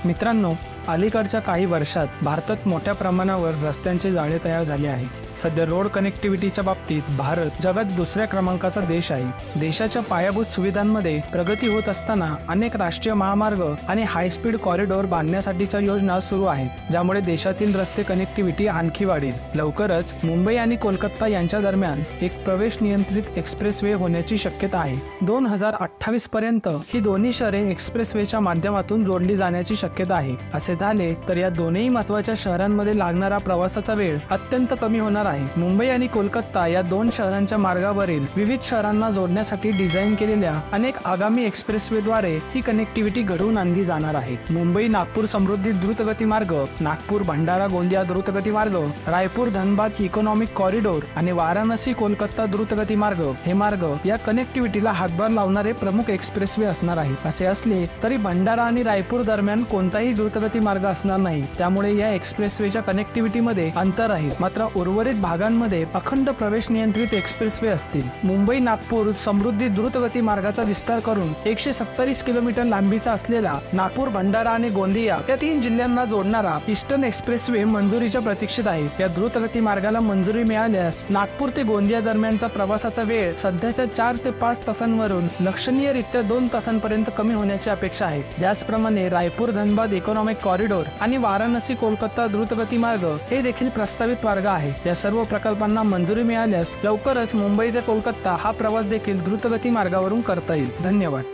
मित्रांनो, अलीकडच्या काही वर्षात भारतात मोठ्या प्रमाणावर रस्त्यांचे जाळे तयार झाले आहे। सध्या रोड कनेक्टिव्हिटीच्या बाबतीत भारत जगात दुसऱ्या क्रमांकाचा देश आहे। देशाच्या पायाभूत सुविधांमध्ये प्रगती होत असताना अनेक राष्ट्रीय महामार्ग आणि हाय स्पीड कॉरिडॉर बांधण्यासाठीच्या योजना सुरू आहेत, ज्यामुळे देशातील रस्ते कनेक्टिव्हिटी आणखी वाढेल। लवकरच मुंबई आणि कोलकाता यांच्या दरम्यान एक प्रवेश नियंत्रित एक्सप्रेसवे होण्याची शक्यता आहे। 2028 पर्यंत ही दोन्ही शहरे एक्सप्रेसवेच्या माध्यमातून जोडली जाण्याची शक्यता आहे। असे झाले तर या दोन्ही महत्त्वाच्या शहरांमध्ये लागणारा प्रवासाचा वेळ अत्यंत कमी होणार आहे। मुंबई आणि कोलकाता या दोन शहरांच्या मार्गावरील विविध शहरांना जोडण्यासाठी डिझाइन केलेल्या अनेक आगामी एक्सप्रेसवेद्वारे ही कनेक्टिव्हिटी घडवून आणली जाणार आहे। मुंबई नागपूर समृद्धी द्रुतगती मार्ग, नागपूर भंडारा गोंदिया द्रुतगती मार्ग, रायपूर धनबाद इकॉनॉमिक कॉरिडॉर आणि वाराणसी कोलकाता द्रुतगती मार्ग हे मार्ग या कनेक्टिव्हिटीला हातभार लावणारे प्रमुख एक्सप्रेसवे असणार आहेत। असे असले तरी भंडारा आणि रायपूर दरम्यान कोणताही द्रुतगती मार्ग असणार नाही, त्यामुळे या एक्सप्रेसवेच्या कनेक्टिव्हिटीमध्ये अंतर आहे। मात्र उर्वरित भागांमध्ये अखंड प्रवेश नियंत्रित एक्सप्रेसवे असतील। मुंबई नागपूर समृद्धी द्रुतगती मार्गाचा विस्तार करून 127 किलोमीटर लांबीचा असलेला नागपूर भंडारा आणि गोंदिया या 3 जिल्ह्यांना जोडणारा ईस्टर्न एक्सप्रेसवे मंजुरीच्या प्रतीक्षेत आहे। या द्रुतगती मार्गाला मंजुरी मिळाल्यास नागपूर ते गोंदिया दरम्यानचा प्रवासाचा वेळ सध्याच्या 4 ते 5 तासांवरून लक्षणीयरित्या 2 तासांपर्यंत कमी होण्याची अपेक्षा आहे। त्याचप्रमाणे रायपूर धनबाद इकॉनॉमिक कॉरिडॉर आणि वाराणसी कोलकाता द्रुतगती मार्ग हे देखील प्रस्तावित मार्ग आहे। या सर्व प्रकल्पांना मंजुरी मिळाल्यास लवकरच मुंबई ते कोलकाता हा प्रवास देखील द्रुतगती मार्गावरून करता येईल। धन्यवाद।